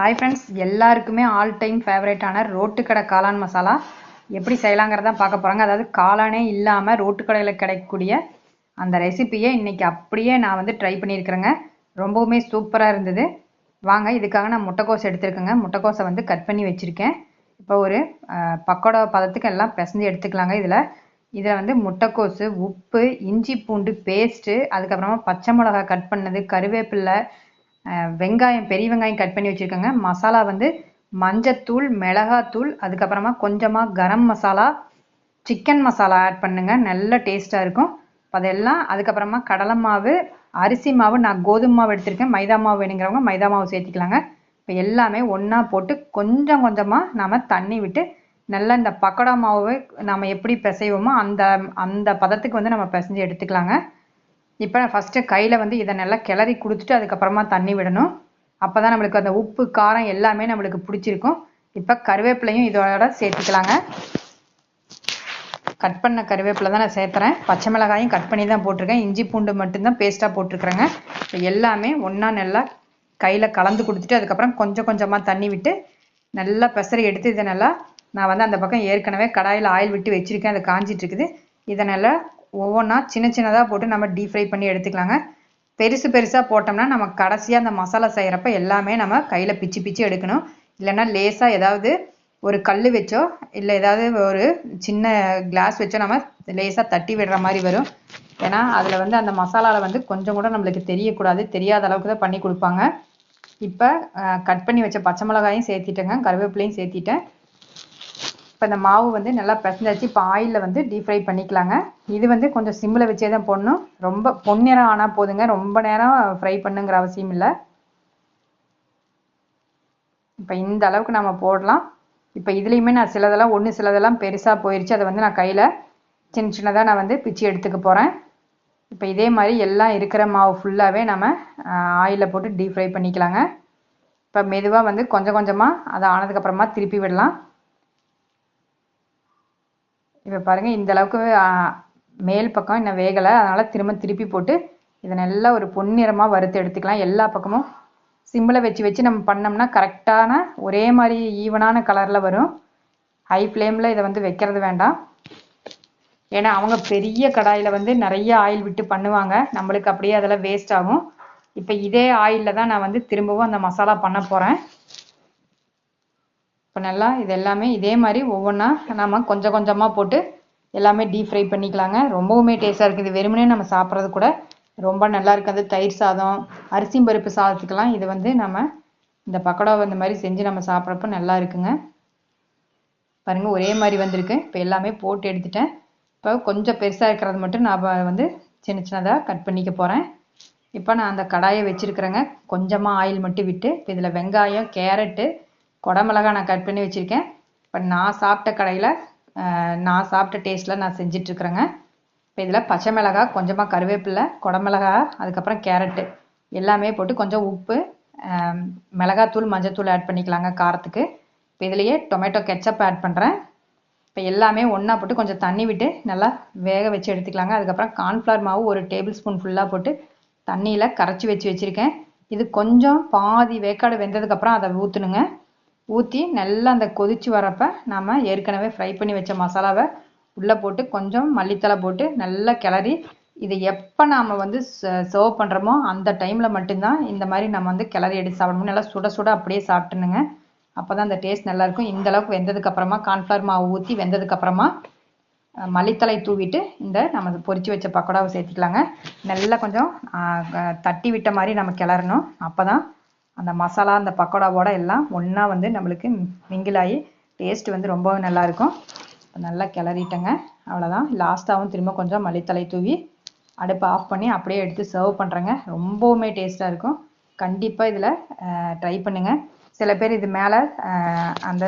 Hi friends, எல்லாருக்குமே all time ஃபேவரேட்டான road கடை காளான் மசாலா எப்படி செய்யலாங்கிறத பார்க்க போகிறாங்க. அதாவது காளானே இல்லாமல் ரோட்டு கடையில் கிடைக்கக்கூடிய அந்த ரெசிப்பியை இன்றைக்கி அப்படியே நான் வந்து ட்ரை பண்ணியிருக்கிறேங்க. ரொம்பவுமே சூப்பராக இருந்தது. வாங்க, இதுக்காக நான் முட்டைக்கோஸ் எடுத்துருக்கேங்க. முட்டைக்கோஸை வந்து கட் பண்ணி வச்சுருக்கேன். இப்போ ஒரு பக்கோடா பதத்துக்கு எல்லாம் பிசைஞ்சு எடுத்துக்கலாங்க. இதில் வந்து முட்டைக்கோஸு, உப்பு, இஞ்சி பூண்டு பேஸ்ட்டு, அதுக்கப்புறமா பச்சை மிளகா கட் பண்ணது, கருவேப்பில்லை, வெங்காயம், பெரிய வெங்காயம் கட் பண்ணி வச்சுருக்கேங்க. மசாலா வந்து மஞ்சத்தூள், மிளகாத்தூள், அதுக்கப்புறமா கொஞ்சமாக கரம் மசாலா, சிக்கன் மசாலா ஆட் பண்ணுங்க. நல்ல டேஸ்ட்டாக இருக்கும். அதெல்லாம் அதுக்கப்புறமா கடலை மாவு, அரிசி மாவு, நான் கோதுமை மாவு எடுத்திருக்கேன். மைதா மாவு வேணுங்கிறவங்க மைதா மாவு சேர்த்திக்கலாங்க. இப்போ எல்லாமே ஒன்றா போட்டு கொஞ்சம் கொஞ்சமாக நாம் தண்ணி விட்டு நல்லா இந்த பக்கோடா மாவு நம்ம எப்படி பிசைவோமோ அந்த அந்த பதத்துக்கு வந்து நம்ம பிசைஞ்சு எடுத்துக்கலாங்க. இப்போ ஃபஸ்ட்டு கையில் வந்து இதை நல்லா கிளறி கொடுத்துட்டு அதுக்கப்புறமா தண்ணி விடணும். அப்போ தான் நம்மளுக்கு அந்த உப்பு, காரம் எல்லாமே நம்மளுக்கு பிடிச்சிருக்கும். இப்போ கருவேப்பிலையும் இதோட சேர்த்துக்கலாங்க. கட் பண்ண கருவேப்பிலை தான் நான் சேர்த்துறேன். பச்சை மிளகாயும் கட் பண்ணி தான் போட்டிருக்கேன். இஞ்சி பூண்டு மட்டும்தான் பேஸ்ட்டாக போட்டிருக்கிறேங்க. இப்போ எல்லாமே ஒன்றா நல்லா கையில் கலந்து கொடுத்துட்டு அதுக்கப்புறம் கொஞ்சம் கொஞ்சமாக தண்ணி விட்டு நல்லா பெசரி எடுத்து இதை நல்லா நான் வந்து அந்த பக்கம் ஏற்கனவே கடாயில் ஆயில் விட்டு வச்சுருக்கேன். அது காஞ்சிட்டு இருக்குது. இதை நல்லா ஒவ்வொன்றா சின்ன சின்னதாக போட்டு நம்ம டீப் ஃப்ரை பண்ணி எடுத்துக்கலாங்க. பெருசு பெருசாக போட்டோம்னா நம்ம கடைசியாக அந்த மசாலா செய்கிறப்ப எல்லாமே நம்ம கையில் பிச்சு பிச்சு எடுக்கணும். இல்லைன்னா லேசாக ஏதாவது ஒரு கல் வச்சோ இல்லை ஏதாவது ஒரு சின்ன கிளாஸ் வச்சோ நம்ம லேசாக தட்டி விடுற மாதிரி வரும். ஏன்னா அதில் வந்து அந்த மசாலாவில் வந்து கொஞ்சம் கூட நம்மளுக்கு தெரியக்கூடாது, தெரியாத அளவுக்கு தான் பண்ணி கொடுப்பாங்க. இப்போ கட் பண்ணி வச்ச பச்சை மிளகாயும் சேர்த்திட்டேங்க, கருவேப்பிலையும் சேர்த்திட்டேன். இப்போ இந்த மாவு வந்து நல்லா பிசைஞ்சாச்சு. இப்போ ஆயிலில் வந்து டீப் ஃப்ரை பண்ணிக்கலாங்க. இது வந்து கொஞ்சம் சிம்மில் வச்சே தான் போடணும். ரொம்ப பொன்னிறம் ஆனால் போதுங்க, ரொம்ப நேரம் ஃப்ரை பண்ணுங்கிற அவசியம் இல்லை. இப்போ இந்த அளவுக்கு நம்ம போடலாம். இப்போ இதுலேயுமே நான் சிலதெல்லாம் பெருசாக போயிடுச்சு. அதை வந்து நான் கையில் சின்ன சின்னதாக நான் வந்து பிச்சு எடுத்துக்க போகிறேன். இப்போ இதே மாதிரி எல்லாம் இருக்கிற மாவு ஃபுல்லாகவே நம்ம ஆயிலில் போட்டு டீப் ஃப்ரை பண்ணிக்கலாங்க. இப்போ மெதுவாக வந்து கொஞ்சம் கொஞ்சமாக அதை ஆனதுக்கப்புறமா திருப்பி விடலாம். இப்போ பாருங்கள், இந்த அளவுக்கு மேல் பக்கம் இன்னும் வேகலை, அதனால் திருப்பி போட்டு இதை நல்லா ஒரு பொன்னிறமாக வறுத்து எடுத்துக்கலாம். எல்லா பக்கமும் சிம்மில் வச்சு நம்ம பண்ணோம்னா கரெக்டான ஒரே மாதிரி ஈவனான கலரில் வரும். ஹை ஃப்ளேமில் இதை வந்து வைக்கிறது வேண்டாம். ஏன்னா அவங்க பெரிய கடாயில் வந்து நிறைய ஆயில் விட்டு பண்ணுவாங்க, நம்மளுக்கு அப்படியே அதெல்லாம் வேஸ்ட் ஆகும். இப்போ இதே ஆயிலில் தான் நான் வந்து திரும்பவும் அந்த மசாலா பண்ண போகிறேன். இப்போ நல்லா இது எல்லாமே இதே மாதிரி ஒவ்வொன்றா நம்ம கொஞ்சம் கொஞ்சமாக போட்டு எல்லாமே டீப் ஃப்ரை பண்ணிக்கலாங்க. ரொம்பவுமே டேஸ்ட்டாக இருக்குது. இது வெறுமனே நம்ம சாப்பிட்றது கூட ரொம்ப நல்லா இருக்காது. தயிர் சாதம், அரிசி பருப்பு சாதத்துக்கெல்லாம் இது வந்து நம்ம இந்த பக்கோடாவை இந்த மாதிரி செஞ்சு நம்ம சாப்பிட்றப்ப நல்லா இருக்குங்க. பாருங்கள், ஒரே மாதிரி வந்திருக்கு. இப்போ எல்லாமே போட்டு எடுத்துட்டேன். இப்போ கொஞ்சம் பெருசாக இருக்கிறது மட்டும் நான் வந்து சின்ன சின்னதாக கட் பண்ணிக்க போகிறேன். இப்போ நான் அந்த கடாயை வச்சுருக்கிறேங்க. கொஞ்சமாக ஆயில் மட்டும் விட்டு இப்போ இதில் வெங்காயம், கேரட்டு, குடமிளகா நான் கட் பண்ணி வச்சுருக்கேன். இப்போ நான் சாப்பிட்ட கடையில் நான் சாப்பிட்ட டேஸ்ட்டில் நான் செஞ்சிட்ருக்குறேங்க. இப்போ இதில் பச்சை மிளகாய், கொஞ்சமாக கருவேப்பில்லை, குடமிளகா, அதுக்கப்புறம் கேரட்டு எல்லாமே போட்டு கொஞ்சம் உப்பு, மிளகாத்தூள், மஞ்சத்தூள் ஆட் பண்ணிக்கலாங்க காரத்துக்கு. இப்போ இதுலேயே டொமேட்டோ கெச்சப் ஆட் பண்ணுறேன். இப்போ எல்லாமே ஒன்றா போட்டு கொஞ்சம் தண்ணி விட்டு நல்லா வேக வச்சு எடுத்துக்கலாங்க. அதுக்கப்புறம் கார்ன்ஃப்ளவர் மாவு ஒரு டேபிள் ஸ்பூன் ஃபுல்லாக போட்டு தண்ணியில் கரைச்சி வச்சுருக்கேன். இது கொஞ்சம் பாதி வேக்காடு வெந்ததுக்கப்புறம் அதை ஊற்றணுங்க. ஊற்றி நல்லா அந்த கொதிச்சு வரப்போ நம்ம ஏற்கனவே ஃப்ரை பண்ணி வச்ச மசாலாவை உள்ளே போட்டு கொஞ்சம் மல்லித்தலை போட்டு நல்லா கிளறி இது எப்போ நாம் வந்து சர்வ் பண்ணுறோமோ அந்த டைமில் மட்டும்தான் இந்த மாதிரி நம்ம வந்து கிளறி எடுத்து சாப்பிடணும். நல்லா சுட சுட அப்படியே சாப்பிட்டுனுங்க. அப்போ தான் அந்த டேஸ்ட் நல்லாயிருக்கும். இந்தளவுக்கு வெந்ததுக்கப்புறமா கார்ன்ஃப்ளவர் மாவு ஊற்றி வெந்ததுக்கப்புறமா மல்லித்தலை தூவிட்டு இந்த நம்ம பொரிச்சு வச்ச பக்கோடாவை சேர்த்துக்கலாங்க. நல்லா கொஞ்சம் தட்டி விட்ட மாதிரி நம்ம கிளறணும். அப்போ தான் அந்த மசாலா அந்த பக்கோடாவோட எல்லாம் ஒன்றா வந்து நம்மளுக்கு மிங்கிலாகி டேஸ்ட் வந்து ரொம்ப நல்லாயிருக்கும். நல்லா கிளறிட்டேங்க. அவ்வளோதான். லாஸ்ட்டாகவும் திரும்ப கொஞ்சம் மல்லித்தலை தூவி அடுப்பை ஆஃப் பண்ணி அப்படியே எடுத்து சர்வ் பண்ணுறேங்க. ரொம்பவுமே டேஸ்ட்டாக இருக்கும். கண்டிப்பாக இதில் ட்ரை பண்ணுங்கள். சில பேர் இது மேலே அந்த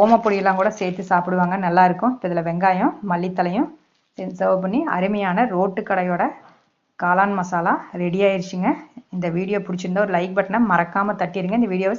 ஓமப்பொடியெல்லாம் கூட சேர்த்து சாப்பிடுவாங்க, நல்லாயிருக்கும். இப்போ இதில் வெங்காயம், மல்லித்தலையும் சர்வ் பண்ணி அருமையான ரோட்டு கடையோட காளான் மசாலா ரெடி ஆயிடுச்சுங்க. இந்த வீடியோ பிடிச்சிருந்தா ஒரு லைக் பட்டனை மறக்காமல் தட்டிடுங்க. இந்த வீடியோவை